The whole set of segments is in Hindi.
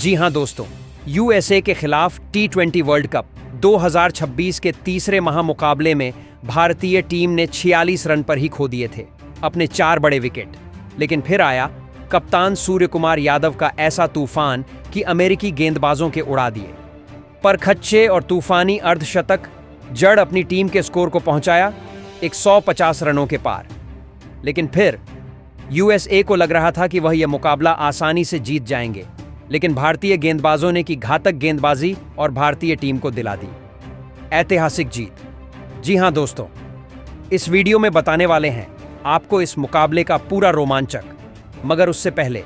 जी हां दोस्तों, यूएसए के खिलाफ टी20 वर्ल्ड कप 2026 के तीसरे महामुकाबले में भारतीय टीम ने 46 रन पर ही खो दिए थे अपने 4 बड़े विकेट। लेकिन फिर आया कप्तान सूर्यकुमार यादव का ऐसा तूफान कि अमेरिकी गेंदबाजों के उड़ा दिए। परखच्चे और तूफानी अर्धशतक जड़ अपनी टीम के स्कोर को पहुंचाया 150 रनों के पार। लेकिन फिर यूएसए को लग रहा था कि वह यह मुकाबला आसानी से जीत जाएंगे, लेकिन भारतीय गेंदबाजों ने की घातक गेंदबाजी और भारतीय टीम को दिला दी ऐतिहासिक जीत। जी हां दोस्तों, इस वीडियो में बताने वाले हैं आपको इस मुकाबले का पूरा रोमांचक। मगर उससे पहले,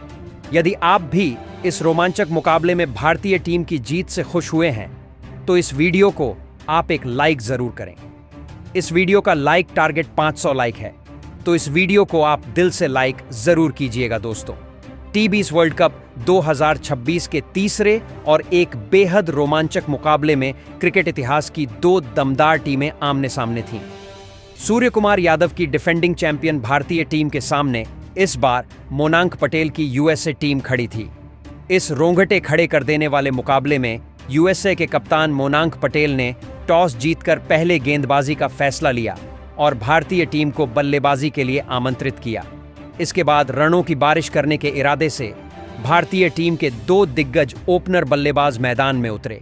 यदि आप भी इस रोमांचक मुकाबले में भारतीय टीम की जीत से खुश हुए हैं तो इस वीडियो को आप एक लाइक जरूर करें। इस वीडियो का लाइक टारगेट 500 लाइक है, तो इस वीडियो को आप दिल से लाइक जरूर कीजिएगा दोस्तों। टी20 वर्ल्ड कप 2026 के तीसरे और एक बेहद रोमांचक मुकाबले में क्रिकेट इतिहास की 2 दमदार टीमें आमने सामने थीं। सूर्यकुमार यादव की डिफेंडिंग चैंपियन भारतीय टीम के सामने इस बार मोनांक पटेल की यूएसए टीम खड़ी थी। इस रोंगटे खड़े कर देने वाले मुकाबले में यूएसए के कप्तान मोनांक पटेल ने टॉस जीतकर पहले गेंदबाजी का फैसला लिया और भारतीय टीम को बल्लेबाजी के लिए आमंत्रित किया। इसके बाद रनों की बारिश करने के इरादे से भारतीय टीम के 2 दिग्गज ओपनर बल्लेबाज मैदान में उतरे।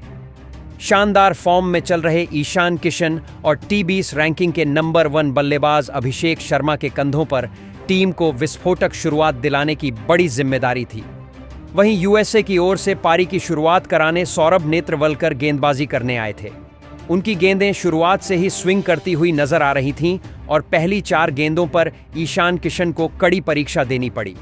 शानदार फॉर्म में चल रहे ईशान किशन और टी20 रैंकिंग के नंबर 1 बल्लेबाज अभिषेक शर्मा के कंधों पर टीम को विस्फोटक शुरुआत दिलाने की बड़ी जिम्मेदारी थी। वहीं यूएसए की ओर से पारी की शुरुआत कराने सौरभ नेत्रवलकर गेंदबाजी करने आए थे। उनकी गेंदें शुरुआत से ही स्विंग करती हुई नजर आ रही थीं और पहली 4 गेंदों पर ईशान किशन को कड़ी परीक्षा देनी पड़ी।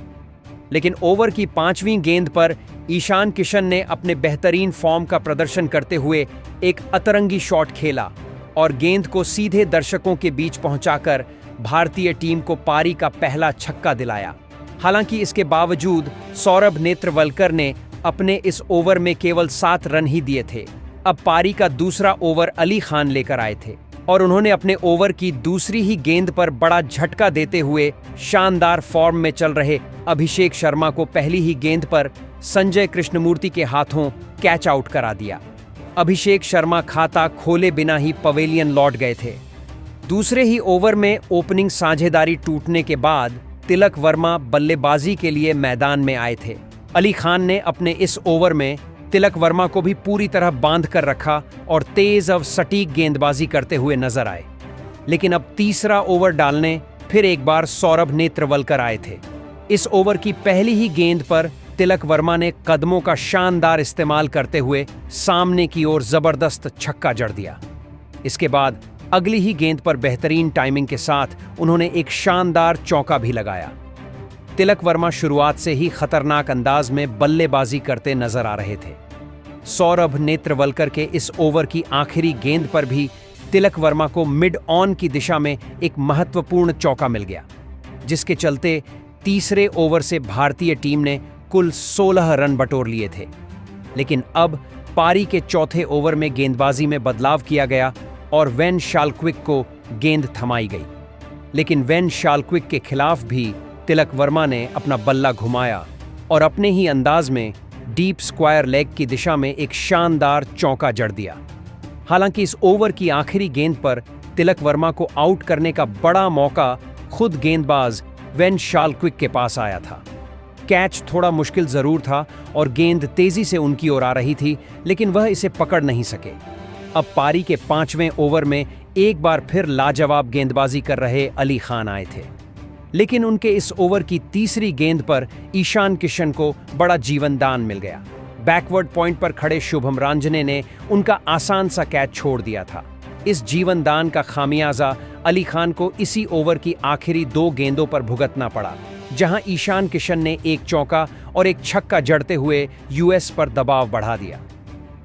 लेकिन ओवर की 5वीं गेंद पर ईशान किशन ने अपने बेहतरीन फॉर्म का प्रदर्शन करते हुए एक अतरंगी शॉट खेला और गेंद को सीधे दर्शकों के बीच पहुंचाकर भारतीय टीम को पारी का पहला छक्का दिलाया। हालांकि इसके बावजूद सौरभ नेत्रवलकर ने अपने इस ओवर में केवल 7 रन ही दिए थे। अब पारी का दूसरा ओवर अली खान लेकर आए थे और उन्होंने अपने ओवर की दूसरी ही गेंद पर बड़ा झटका देते हुए शानदार फॉर्म में चल रहे अभिषेक शर्मा को पहली ही गेंद पर संजय कृष्णमूर्ति के हाथों कैच आउट करा दिया। अभिषेक शर्मा खाता खोले बिना ही पवेलियन लौट गए थे। दूसरे ही ओवर में ओपनिंग साझेदारी टूटने के बाद तिलक वर्मा बल्लेबाजी के लिए मैदान में आए थे। अली खान ने अपने इस ओवर में तिलक वर्मा को भी पूरी तरह बांध कर रखा और तेज और सटीक गेंदबाजी करते हुए नजर आए। लेकिन अब तीसरा ओवर डालने फिर एक बार सौरभ नेत्रवलकर आए थे। इस ओवर की पहली ही गेंद पर तिलक वर्मा ने कदमों का शानदार इस्तेमाल करते हुए सामने की ओर जबरदस्त छक्का जड़ दिया। इसके बाद अगली ही गेंद पर बेहतरीन टाइमिंग के साथ उन्होंने एक शानदार चौका भी लगाया। तिलक वर्मा शुरुआत से ही खतरनाक अंदाज में बल्लेबाजी करते नजर आ रहे थे। सौरभ नेत्रवलकर के इस ओवर की आखिरी गेंद पर भी तिलक वर्मा को मिड ऑन की दिशा में एक महत्वपूर्ण चौका मिल गया, जिसके चलते तीसरे ओवर से भारतीय टीम ने कुल 16 रन बटोर लिए थे। लेकिन अब पारी के चौथे ओवर में गेंदबाजी में बदलाव किया गया और वेन शाल्क्विक को गेंद थमाई गई। लेकिन वेन शाल्क्विक के खिलाफ भी तिलक वर्मा ने अपना बल्ला घुमाया और अपने ही अंदाज में डीप स्क्वायर लेग की दिशा में एक शानदार चौका जड़ दिया। हालांकि इस ओवर की आखिरी गेंद पर तिलक वर्मा को आउट करने का बड़ा मौका खुद गेंदबाज वेन शाल्क्विक के पास आया था। कैच थोड़ा मुश्किल जरूर था और गेंद तेजी से उनकी ओर आ रही थी, लेकिन वह इसे पकड़ नहीं सके। अब पारी के 5वें ओवर में एक बार फिर लाजवाब गेंदबाजी कर रहे अली खान आए थे। लेकिन उनके इस ओवर की तीसरी गेंद पर ईशान किशन को बड़ा जीवनदान मिल गया। बैकवर्ड पॉइंट पर खड़े शुभम रांजने ने उनका आसान सा कैच छोड़ दिया था। इस जीवनदान का खामियाजा अली खान को इसी ओवर की आखिरी 2 गेंदों पर भुगतना पड़ा, जहां ईशान किशन ने एक चौका और एक छक्का जड़ते हुए यूएस पर दबाव बढ़ा दिया।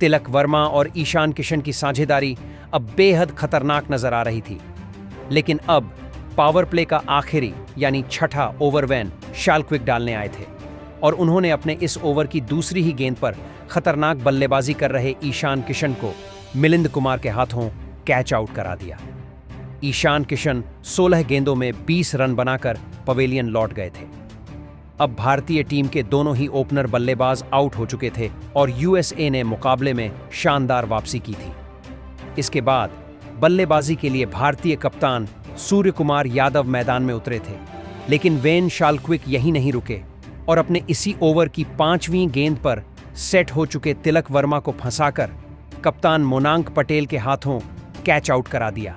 तिलक वर्मा और ईशान किशन की साझेदारी अब बेहद खतरनाक नजर आ रही थी। लेकिन अब पावर प्ले का आखिरी यानी छठा ओवर वेन शाल्क्विक डालने आए थे और उन्होंने अपने इस ओवर की दूसरी ही गेंद पर खतरनाक बल्लेबाजी कर रहे ईशान किशन को मिलिंद कुमार के हाथों कैच आउट करा दिया। ईशान किशन 16 गेंदों में 20 रन बनाकर पवेलियन लौट गए थे। अब भारतीय टीम के दोनों ही ओपनर बल्लेबाज आउट हो चुके थे और यूएसए ने मुकाबले में शानदार वापसी की थी। इसके बाद बल्लेबाजी के लिए भारतीय कप्तान सूर्य कुमार यादव मैदान में उतरे थे, लेकिन वेन शाल्क्विक यहीं नहीं रुके और अपने इसी ओवर की 5वीं गेंद पर सेट हो चुके तिलक वर्मा को फंसाकर कप्तान मोनांक पटेल के हाथों कैच आउट करा दिया।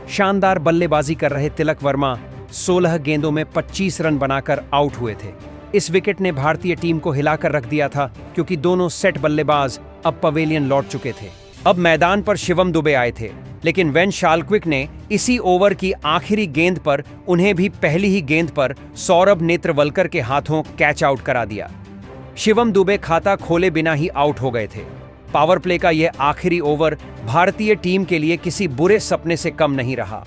शानदार बल्लेबाजी कर रहे तिलक वर्मा 16 गेंदों में 25 रन बनाकर आउट हुए थे। इस विकेट ने भारतीय टीम को हिलाकर रख दिया था, क्योंकि दोनों सेट बल्लेबाज अब पवेलियन लौट चुके थे। अब मैदान पर शिवम दुबे आए थे, लेकिन वेन शाल्क्विक ने इसी ओवर की आखिरी गेंद पर उन्हें भी पहली ही गेंद पर सौरभ नेत्रवलकर के हाथों कैच आउट करा दिया। शिवम दुबे खाता खोले बिना ही आउट हो गए थे। पावर प्ले का यह आखिरी ओवर भारतीय टीम के लिए किसी बुरे सपने से कम नहीं रहा।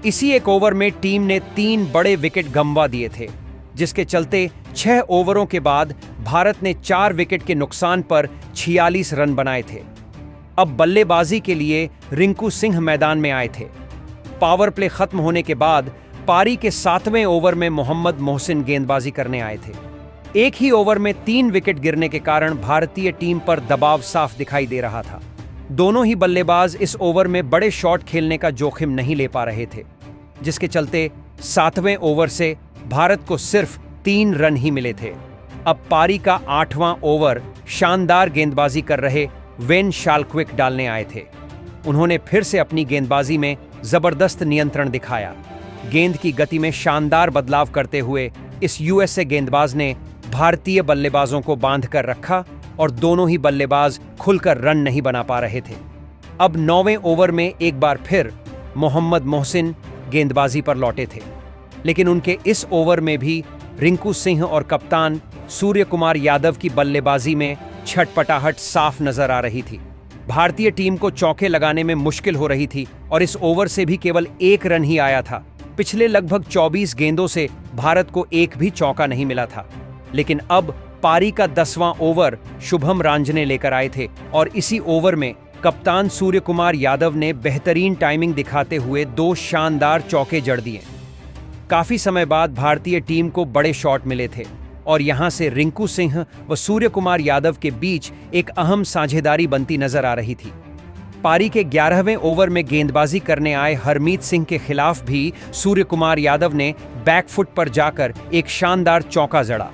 इसी एक ओवर में टीम ने 3 बड़े विकेट गंवा दिए थे, जिसके चलते 6 ओवरों के बाद भारत ने 4 विकेट के नुकसान पर 46 रन बनाए थे। अब बल्लेबाजी के लिए रिंकू सिंह मैदान में आए थे। पावर प्ले खत्म होने के बाद पारी के 7वें ओवर में मोहम्मद मोहसिन गेंदबाजी करने आए थे। एक ही ओवर में 3 विकेट गिरने के कारण भारतीय टीम पर दबाव साफ दिखाई दे रहा था। दोनों ही बल्लेबाज इस ओवर में बड़े शॉट खेलने का जोखिम नहीं ले पा रहे थे, जिसके चलते 7वें ओवर से भारत को सिर्फ 3 रन ही मिले थे। अब पारी का 8वां ओवर शानदार गेंदबाजी कर रहे वेन शाल्क्विक डालने आए थे। उन्होंने फिर से अपनी गेंदबाजी में जबरदस्त नियंत्रण दिखाया। गेंद की गति में शानदार बदलाव करते हुए इस यूएसए गेंदबाज ने भारतीय बल्लेबाजों को बांध कर रखा और दोनों ही बल्लेबाज खुलकर रन नहीं बना पा रहे थे। अब 9वें ओवर में एक बार फिर मोहम्मद मोहसिन गेंदबाजी पर लौटे थे, लेकिन उनके इस ओवर में भी रिंकू सिंह और कप्तान सूर्य कुमार यादव की बल्लेबाजी में छटपटाहट साफ नजर आ रही थी। भारतीय टीम को चौके लगाने में मुश्किल हो रही थी और इस ओवर से भी केवल 1 रन ही आया था। पिछले लगभग 24 गेंदों से भारत को एक भी चौका नहीं मिला था, लेकिन अब पारी का 10वां ओवर शुभम रांझने लेकर आए थे और इसी ओवर में कप्तान सूर्य कुमार यादव ने बेहतरीन टाइमिंग दिखाते हुए 2 शानदार चौके जड़ दिए। काफी समय बाद भारतीय टीम को बड़े शॉट मिले थे और यहां से रिंकू सिंह व सूर्य कुमार यादव के बीच एक अहम साझेदारी बनती नजर आ रही थी। पारी के 11वें ओवर में गेंदबाजी करने आए हरमीत सिंह के खिलाफ भी सूर्य कुमार यादव ने बैकफुट पर जाकर एक शानदार चौका जड़ा।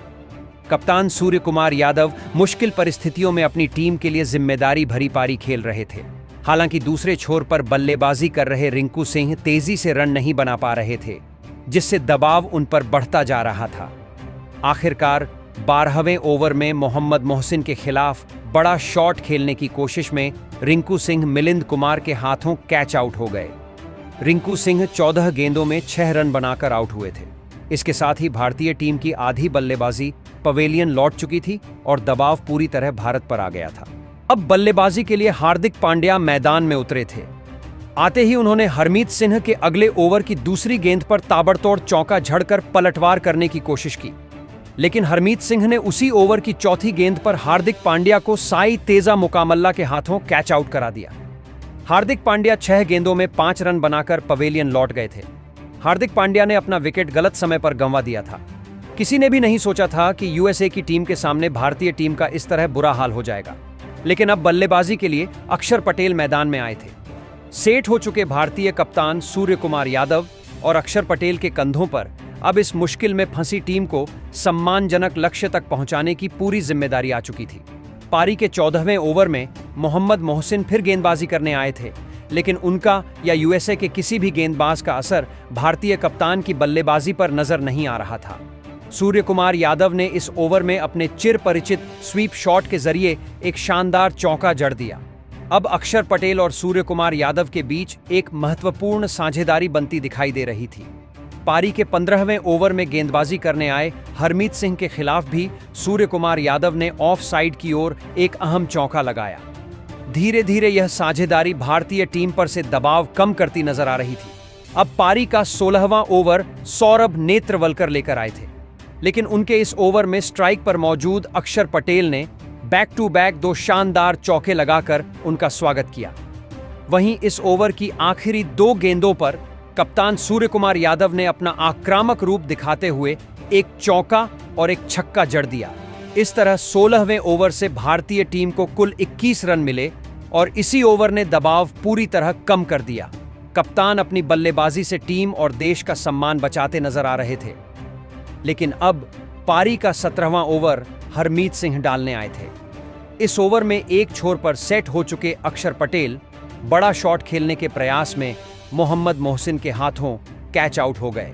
कप्तान सूर्य कुमार यादव मुश्किल परिस्थितियों में अपनी टीम के लिए जिम्मेदारी भरी पारी खेल रहे थे। हालांकि दूसरे छोर पर बल्लेबाजी कर रहे रिंकू सिंह तेजी से रन नहीं बना पा रहे थे, जिससे दबाव उन पर बढ़ता जा रहा था। आखिरकार 12वें ओवर में मोहम्मद मोहसिन के खिलाफ बड़ा शॉट खेलने की कोशिश में रिंकू सिंह मिलिंद कुमार के हाथों कैच आउट हो गए। रिंकू सिंह 14 गेंदों में 6 रन बनाकर आउट हुए थे। इसके साथ ही भारतीय टीम की आधी बल्लेबाजी पवेलियन लौट चुकी थी और दबाव पूरी तरह भारत पर आ गया था। अब बल्लेबाजी के लिए हार्दिक पांड्या मैदान में उतरे थे। आते ही उन्होंने हरमीत सिंह के अगले ओवर की दूसरी गेंद पर ताबड़तोड़ चौका झड़कर पलटवार करने की कोशिश की, लेकिन हरमीत सिंह ने उसी ओवर की चौथी गेंद पर हार्दिक पांड्या को साई तेजा मुकामल्ला के हाथों कैच आउट करा दिया। हार्दिक पांड्या 6 गेंदों में 5 रन बनाकर पवेलियन लौट गए थे। हार्दिक पांड्या ने अपना विकेट गलत समय पर गंवा दिया था। किसी ने भी नहीं सोचा था कि यूएसए की टीम के सामने भारतीय टीम का इस तरह बुरा हाल हो जाएगा, लेकिन अब बल्लेबाजी के लिए अक्षर पटेल मैदान में आए थे। सेट हो चुके भारतीय कप्तान सूर्य कुमार यादव और अक्षर पटेल के कंधों पर अब इस मुश्किल में फंसी टीम को सम्मानजनक लक्ष्य तक पहुंचाने की पूरी जिम्मेदारी आ चुकी थी। पारी के 14वें ओवर में मोहम्मद मोहसिन फिर गेंदबाजी करने आए थे, लेकिन उनका या यूएसए के किसी भी गेंदबाज का असर भारतीय कप्तान की बल्लेबाजी पर नजर नहीं आ रहा था। सूर्य कुमार यादव ने इस ओवर में अपने चिर परिचित स्वीप शॉट के जरिए एक शानदार चौका जड़ दिया। अब अक्षर पटेल और सूर्य कुमार यादव के बीच एक महत्वपूर्ण साझेदारी बनती दिखाई दे रही थी। पारी के 15वें ओवर में गेंदबाजी करने आए हरमीत सिंह के खिलाफ भी सूर्य कुमार यादव ने ऑफ साइड की ओर एक अहम चौका लगाया। धीरे धीरे यह साझेदारी भारतीय टीम पर से दबाव कम करती नजर आ रही थी। अब पारी का 16वां ओवर सौरभ नेत्रवलकर लेकर आए थे, लेकिन उनके इस ओवर में स्ट्राइक पर मौजूद अक्षर पटेल ने बैक टू बैक 2 शानदार चौके लगाकर उनका स्वागत किया। वहीं इस ओवर की आखिरी 2 गेंदों पर कप्तान सूर्य कुमार यादव ने अपना आक्रामक रूप दिखाते हुए एक चौका और एक छक्का जड़ दिया। इस तरह 16वें ओवर से भारतीय टीम को कुल 21 रन मिले और इसी ओवर ने दबाव पूरी तरह कम कर दिया। कप्तान अपनी बल्लेबाजी से टीम और देश का सम्मान बचाते नजर आ रहे थे। लेकिन अब पारी का 17वां ओवर हरमीत सिंह डालने आए थे। इस ओवर में एक छोर पर सेट हो चुके अक्षर पटेल बड़ा शॉट खेलने के प्रयास में मोहम्मद मोहसिन के हाथों कैच आउट हो गए।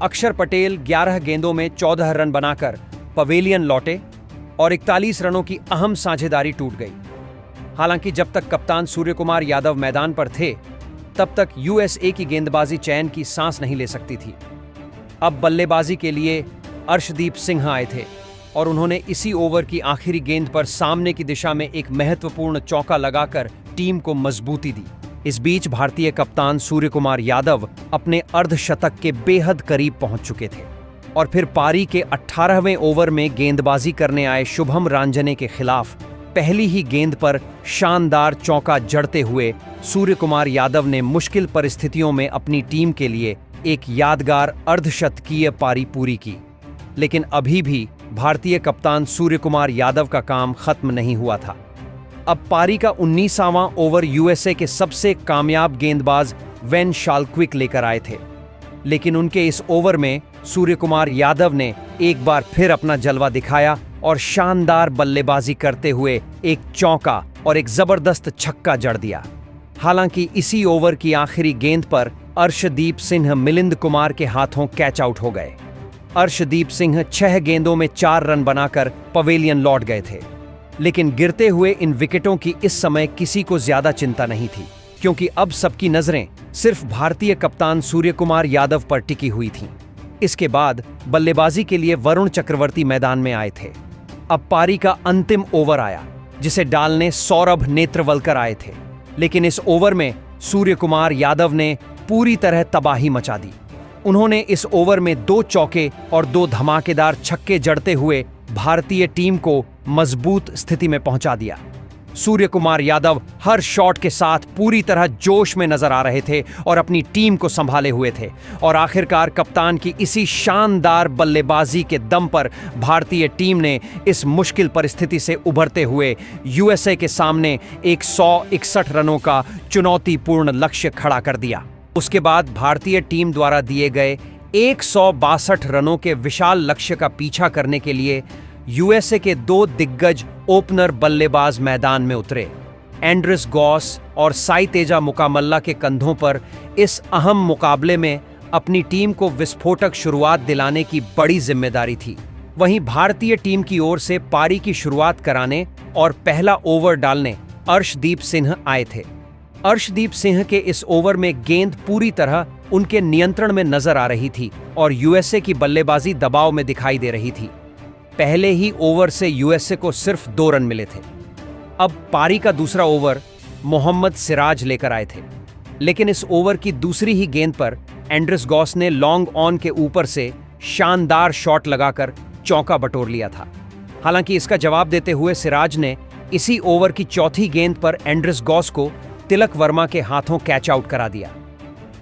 अक्षर पटेल 11 गेंदों में 14 रन बनाकर पवेलियन लौटे और 41 रनों की अहम साझेदारी टूट गई। हालांकि जब तक कप्तान सूर्य कुमार यादव मैदान पर थे, तब तक यूएसए की गेंदबाजी चैन की सांस नहीं ले सकती थी। अब बल्लेबाजी के लिए अर्शदीप सिंह आए थे और उन्होंने इसी ओवर की आखिरी गेंद पर सामने की दिशा में एक महत्वपूर्ण चौका लगाकर टीम को मजबूती दी। इस बीच भारतीय कप्तान सूर्य कुमार यादव अपने अर्धशतक के बेहद करीब पहुंच चुके थे और फिर पारी के 18वें ओवर में गेंदबाजी करने आए शुभम रांजने के खिलाफ पहली ही गेंद पर शानदार चौका जड़ते हुए सूर्य कुमार यादव ने मुश्किल परिस्थितियों में अपनी टीम के लिए एक यादगार अर्धशतकीय पारी पूरी की। लेकिन अभी भी भारतीय कप्तान सूर्य कुमार यादव का काम खत्म नहीं हुआ था। अब पारी का 19वां ओवर यूएसए के सबसे कामयाब गेंदबाज वेन शालक्विक लेकर आए थे। लेकिन उनके इस ओवर में सूर्य कुमार यादव ने एक बार फिर अपना जलवा दिखाया और शानदार बल्लेबाजी करते हुए एक चौका और एक जबरदस्त छक्का जड़ दिया। हालांकि इसी ओवर की आखिरी गेंद पर अर्शदीप सिंह मिलिंद कुमार के हाथों कैच आउट हो गए। अर्शदीप सिंह 6 गेंदों में 4 रन बनाकर पवेलियन लौट गए थे। लेकिन गिरते हुए इन विकेटों की इस समय किसी को ज्यादा चिंता नहीं थी, क्योंकि अब सबकी नजरें सिर्फ भारतीय कप्तान सूर्य कुमार यादव पर टिकी हुई थीं। इसके बाद बल्लेबाजी के लिए वरुण चक्रवर्ती मैदान में आए थे। अब पारी का अंतिम ओवर आया, जिसे डालने सौरभ नेत्रवलकर आए थे। लेकिन इस ओवर में सूर्य कुमार यादव ने पूरी तरह तबाही मचा दी। उन्होंने इस ओवर में 2 चौके और 2 धमाकेदार छक्के जड़ते हुए भारतीय टीम को मजबूत स्थिति में पहुंचा दिया। सूर्य कुमार यादव हर शॉट के साथ पूरी तरह जोश में नजर आ रहे थे और अपनी टीम को संभाले हुए थे और आखिरकार कप्तान की इसी शानदार बल्लेबाजी के दम पर भारतीय टीम ने इस मुश्किल परिस्थिति से उभरते हुए यूएसए के सामने 161 रनों का चुनौतीपूर्ण लक्ष्य खड़ा कर दिया। उसके बाद भारतीय टीम द्वारा दिए गए 162 रनों के विशाल लक्ष्य का पीछा करने के लिए यूएसए के 2 दिग्गज ओपनर बल्लेबाज मैदान में उतरे। एंड्रिस गॉस और साई तेजा मुकामल्ला के कंधों पर इस अहम मुकाबले में अपनी टीम को विस्फोटक शुरुआत दिलाने की बड़ी जिम्मेदारी थी। वहीं भारतीय टीम की ओर से पारी की शुरुआत कराने और पहला ओवर डालने अर्शदीप सिंह आए थे। अर्शदीप सिंह के इस ओवर में गेंद पूरी तरह उनके नियंत्रण में नजर आ रही थी और यूएसए की बल्लेबाजी दबाव में दिखाई दे रही थी। पहले ही ओवर से यूएसए को सिर्फ 2 रन मिले थे। अब पारी का दूसरा ओवर मोहम्मद सिराज लेकर आए थे। लेकिन इस ओवर की दूसरी ही गेंद पर एंड्रिस गॉस ने लॉन्ग ऑन के ऊपर से शानदार शॉट लगाकर चौका बटोर लिया था। हालांकि इसका जवाब देते हुए सिराज ने इसी ओवर की चौथी गेंद पर एंड्रिस गॉस को तिलक वर्मा के हाथों कैच आउट करा दिया।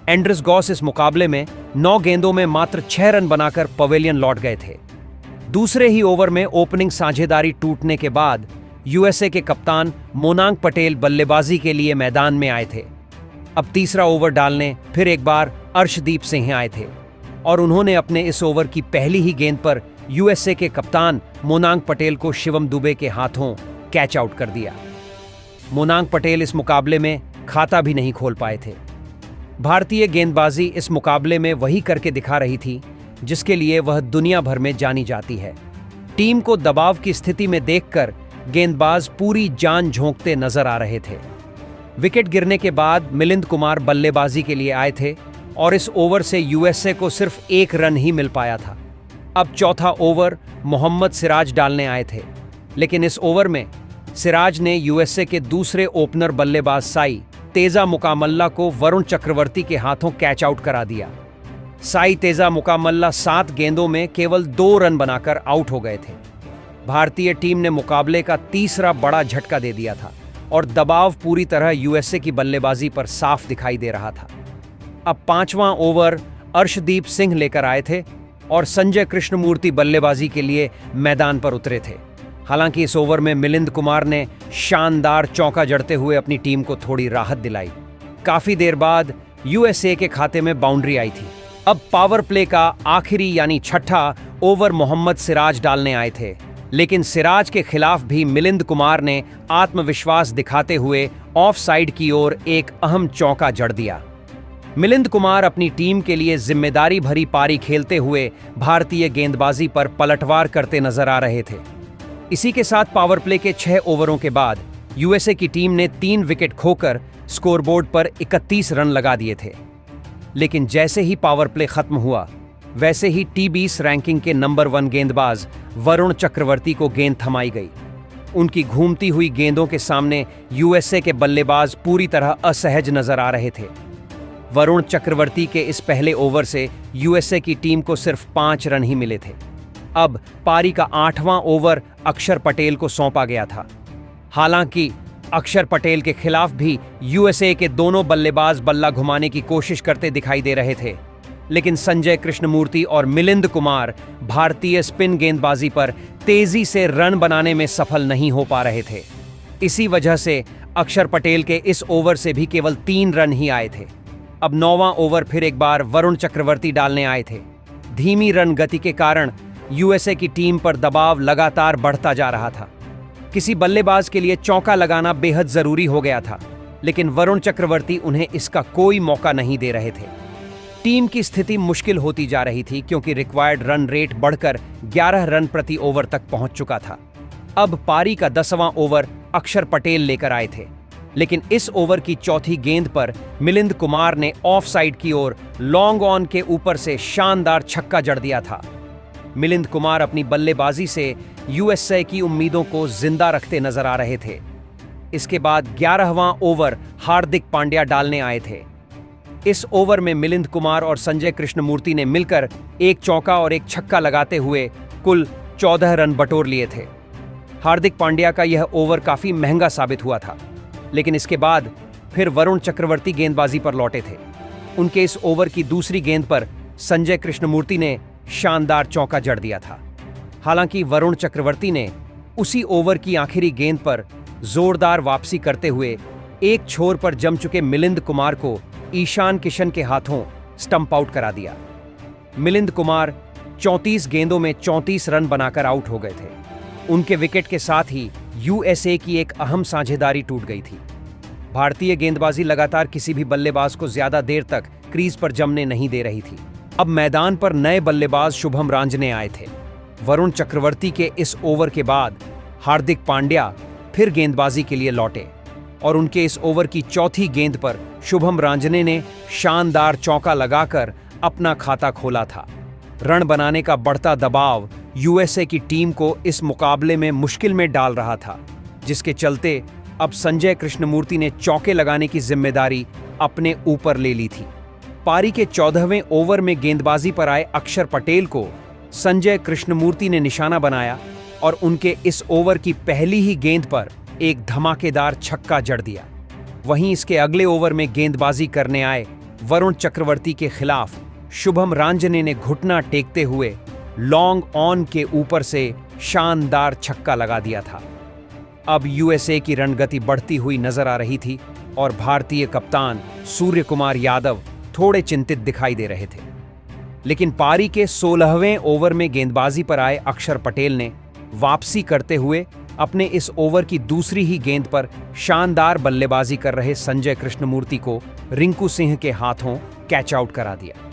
एंड्रिस गॉस इस मुकाबले में 9 गेंदों में मात्र 6 रन बनाकर पवेलियन लौट गए थे। दूसरे ही ओवर में ओपनिंग साझेदारी टूटने के बाद यूएसए के कप्तान मोनांक पटेल बल्लेबाजी के लिए मैदान में आए थे। अब तीसरा ओवर डालने फिर एक बार अर्शदीप सिंह आए थे और उन्होंने अपने इस ओवर की पहली ही गेंद पर यूएसए के कप्तान मोनांक पटेल को शिवम दुबे के हाथों कैच आउट कर दिया। मोनांक पटेल इस मुकाबले में खाता भी नहीं खोल पाए थे। भारतीय गेंदबाजी इस मुकाबले में वही करके दिखा रही थी जिसके लिए वह दुनिया भर में जानी जाती है। टीम को दबाव की स्थिति में देखकर गेंदबाज पूरी जान झोंकते नजर आ रहे थे। विकेट गिरने के बाद मिलिंद कुमार बल्लेबाजी के लिए आए थे और इस ओवर से यूएसए को सिर्फ 1 रन ही मिल पाया था। अब चौथा ओवर मोहम्मद सिराज डालने आए थे, लेकिन इस ओवर में सिराज ने यूएसए के दूसरे ओपनर बल्लेबाज साई तेजा मुकामल्ला को वरुण चक्रवर्ती के हाथों कैच आउट करा दिया। साई तेजा मुकामल्ला 7 गेंदों में केवल 2 रन बनाकर आउट हो गए थे। भारतीय टीम ने मुकाबले का तीसरा बड़ा झटका दे दिया था और दबाव पूरी तरह यूएसए की बल्लेबाजी पर साफ दिखाई दे रहा था। अब 5वां ओवर अर्शदीप सिंह लेकर आए थे और संजय कृष्णमूर्ति बल्लेबाजी के लिए मैदान पर उतरे थे। हालांकि इस ओवर में मिलिंद कुमार ने शानदार चौका जड़ते हुए अपनी टीम को थोड़ी राहत दिलाई। काफी देर बाद यूएसए के खाते में बाउंड्री आई थी। अब पावर प्ले का आखिरी यानी छठा ओवर मोहम्मद सिराज डालने आए थे, लेकिन सिराज के खिलाफ भी मिलिंद कुमार ने आत्मविश्वास दिखाते हुए ऑफ साइड की ओर एक अहम चौका जड़ दिया। मिलिंद कुमार अपनी टीम के लिए जिम्मेदारी भरी पारी खेलते हुए भारतीय गेंदबाजी पर पलटवार करते नजर आ रहे थे। इसी के साथ पावर प्ले के 6 ओवरों के बाद यूएसए की टीम ने 3 विकेट खोकर स्कोरबोर्ड पर 31 रन लगा दिए थे। लेकिन जैसे ही पावर प्ले खत्म हुआ, वैसे ही टी20 रैंकिंग के नंबर 1 गेंदबाज वरुण चक्रवर्ती को गेंद थमाई गई। उनकी घूमती हुई गेंदों के सामने यूएसए के बल्लेबाज पूरी तरह असहज नजर आ रहे थे। वरुण चक्रवर्ती के इस पहले ओवर से यूएसए की टीम को सिर्फ 5 रन ही मिले थे। अब पारी का 8वां ओवर अक्षर पटेल को सौंपा गया था। हालांकि अक्षर पटेल के खिलाफ भी यूएसए के दोनों बल्लेबाज बल्ला घुमाने की कोशिश करते दिखाई दे रहे थे, लेकिन संजय कृष्णमूर्ति और मिलिंद कुमार भारतीय स्पिन गेंदबाजी पर तेजी से रन बनाने में सफल नहीं हो पा रहे थे। इसी वजह से अक्षर पटेल के इस ओवर से भी केवल 3 रन ही आए थे। अब 9वां ओवर फिर एक बार वरुण चक्रवर्ती डालने आए थे। धीमी रन गति के कारण यूएसए की टीम पर दबाव लगातार बढ़ता जा रहा था। किसी बल्लेबाज के लिए चौका लगाना बेहद जरूरी हो गया था, लेकिन वरुण चक्रवर्ती उन्हें इसका कोई मौका नहीं दे रहे थे। टीम की स्थिति मुश्किल होती जा रही थी क्योंकि रिक्वायर्ड रन रेट बढ़कर 11 रन प्रति ओवर तक पहुंच चुका था। अब पारी का 10वां ओवर अक्षर पटेल लेकर आए थे, लेकिन इस ओवर की चौथी गेंद पर मिलिंद कुमार ने ऑफ साइड की ओर लॉन्ग ऑन के ऊपर से शानदार छक्का जड़ दिया था। मिलिंद कुमार अपनी बल्लेबाजी से यूएसए की उम्मीदों को जिंदा रखते नजर आ रहे थे। इसके बाद 11वां ओवर हार्दिक पांड्या डालने आए थे। इस ओवर में मिलिंद कुमार और संजय कृष्णमूर्ति ने मिलकर एक चौका और एक छक्का लगाते हुए कुल 14 रन बटोर लिए थे। हार्दिक पांड्या का यह ओवर काफी महंगा साबित हुआ था, लेकिन इसके बाद फिर वरुण चक्रवर्ती गेंदबाजी पर लौटे थे। उनके इस ओवर की दूसरी गेंद पर संजय कृष्णमूर्ति ने शानदार चौका जड़ दिया था। हालांकि वरुण चक्रवर्ती ने उसी ओवर की आखिरी गेंद पर जोरदार वापसी करते हुए एक छोर पर जम चुके मिलिंद कुमार को ईशान किशन के हाथों स्टंप आउट करा दिया। मिलिंद कुमार 34 गेंदों में 34 रन बनाकर आउट हो गए थे। उनके विकेट के साथ ही यूएसए की एक अहम साझेदारी टूट गई थी। भारतीय गेंदबाजी लगातार किसी भी बल्लेबाज को ज्यादा देर तक क्रीज पर जमने नहीं दे रही थी। अब मैदान पर नए बल्लेबाज शुभम रांजने आए थे। वरुण चक्रवर्ती के इस ओवर के बाद हार्दिक पांड्या फिर गेंदबाजी के लिए लौटे और उनके इस ओवर की चौथी गेंद पर शुभम रांजने ने शानदार चौका लगाकर अपना खाता खोला था। रन बनाने का बढ़ता दबाव यूएसए की टीम को इस मुकाबले में मुश्किल में डाल रहा था, जिसके चलते अब संजय कृष्णमूर्ति ने चौके लगाने की जिम्मेदारी अपने ऊपर ले ली थी। पारी के 14वें ओवर में गेंदबाजी पर आए अक्षर पटेल को संजय कृष्णमूर्ति ने निशाना बनाया और उनके इस ओवर की पहली ही गेंद पर एक धमाकेदार छक्का जड़ दिया। वहीं इसके अगले ओवर में गेंदबाजी करने आए वरुण चक्रवर्ती के खिलाफ शुभम रांजने ने घुटना टेकते हुए लॉन्ग ऑन के ऊपर से शानदार छक्का लगा दिया था। अब यूएसए की रणगति बढ़ती हुई नजर आ रही थी और भारतीय कप्तान सूर्य कुमार यादव थोड़े चिंतित दिखाई दे रहे थे। लेकिन पारी के 16वें ओवर में गेंदबाजी पर आए अक्षर पटेल ने वापसी करते हुए अपने इस ओवर की दूसरी ही गेंद पर शानदार बल्लेबाजी कर रहे संजय कृष्णमूर्ति को रिंकू सिंह के हाथों कैच आउट करा दिया।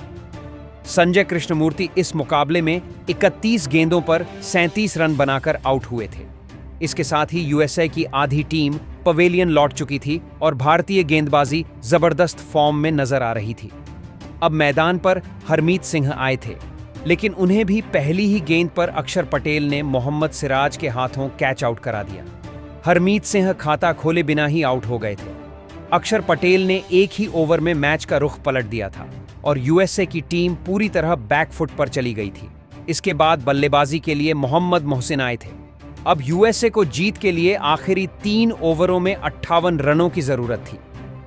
संजय कृष्णमूर्ति इस मुकाबले में 31 गेंदों पर 37 रन बनाकर आउट हुए थे। इसके साथ ही यूएसए की आधी टीम पवेलियन लौट चुकी थी और भारतीय गेंदबाजी जबरदस्त फॉर्म में नजर आ रही थी। अब मैदान पर हरमीत सिंह आए थे, लेकिन उन्हें भी पहली ही गेंद पर अक्षर पटेल ने मोहम्मद सिराज के हाथों कैच आउट करा दिया। हरमीत सिंह खाता खोले बिना ही आउट हो गए थे। अक्षर पटेल ने एक ही ओवर में मैच का रुख पलट दिया था और यूएसए की टीम पूरी तरह बैकफुट पर चली गई थी। इसके बाद बल्लेबाजी के लिए मोहम्मद मोहसिन आए थे। अब यूएसए को जीत के लिए आखिरी 3 ओवरों में 58 रनों की जरूरत थी।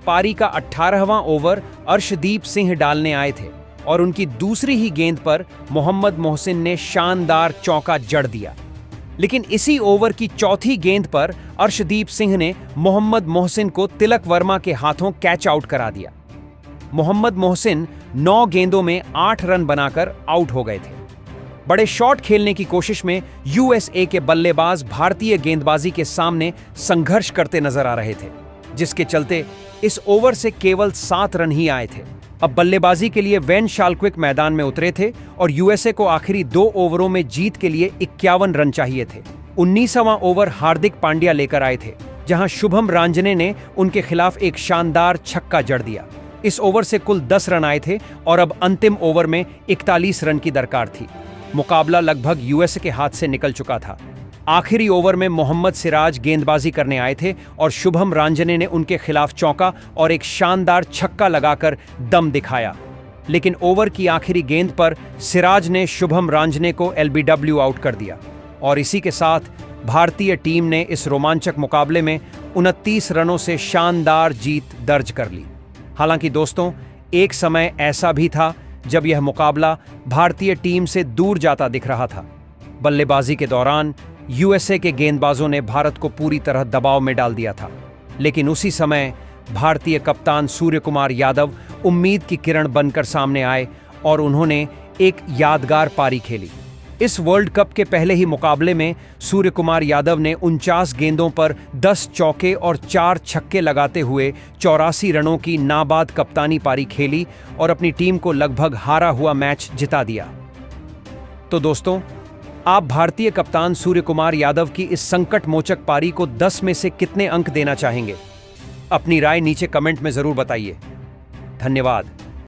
पारी का 18वां ओवर अर्शदीप सिंह डालने आए थे और उनकी दूसरी ही गेंद पर मोहम्मद मोहसिन ने शानदार चौका जड़ दिया। लेकिन इसी ओवर की चौथी गेंद पर अर्शदीप सिंह ने मोहम्मद मोहसिन को तिलक वर्मा के हाथों कैच आउट करा दिया। मोहम्मद मोहसिन 9 गेंदों में 8 रन बनाकर आउट हो गए थे। बड़े शॉट खेलने की कोशिश में यूएसए के बल्लेबाज भारतीय गेंदबाजी के सामने संघर्ष करते नजर आ रहे थे, जिसके चलते इस ओवर से केवल 7 रन ही आए थे। अब बल्लेबाजी के लिए वेन शाल्क्विक मैदान में उतरे थे और यूएसए को आखिरी 2 ओवरों में जीत के लिए 51 रन चाहिए थे। 19वां ओवर हार्दिक पांड्या लेकर आए थे, जहां शुभम रांजने ने उनके खिलाफ एक शानदार छक्का जड़ दिया। इस ओवर से कुल 10 रन आए थे और अब अंतिम ओवर में 41 रन की दरकार थी। मुकाबला लगभग यूएसए के हाथ से निकल चुका था। आखिरी ओवर में मोहम्मद सिराज गेंदबाजी करने आए थे और शुभम रांजने ने उनके खिलाफ चौका और एक शानदार छक्का लगाकर दम दिखाया। लेकिन ओवर की आखिरी गेंद पर सिराज ने शुभम रांजने को एलबीडब्ल्यू आउट कर दिया और इसी के साथ भारतीय टीम ने इस रोमांचक मुकाबले में 29 रनों से शानदार जीत दर्ज कर ली। हालांकि दोस्तों, एक समय ऐसा भी था जब यह मुकाबला भारतीय टीम से दूर जाता दिख रहा था। बल्लेबाजी के दौरान यूएसए के गेंदबाजों ने भारत को पूरी तरह दबाव में डाल दिया था, लेकिन उसी समय भारतीय कप्तान सूर्यकुमार यादव उम्मीद की किरण बनकर सामने आए और उन्होंने एक यादगार पारी खेली। इस वर्ल्ड कप के पहले ही मुकाबले में सूर्यकुमार यादव ने 49 गेंदों पर 10 चौके और 4 छक्के लगाते हुए 84 रनों की नाबाद कप्तानी पारी खेली और अपनी टीम को लगभग हारा हुआ मैच जिता दिया। तो दोस्तों, आप भारतीय कप्तान सूर्यकुमार यादव की इस संकट मोचक पारी को 10 में से कितने अंक देना चाहेंगे? अपनी राय नीचे कमेंट में जरूर बताइए। धन्यवाद।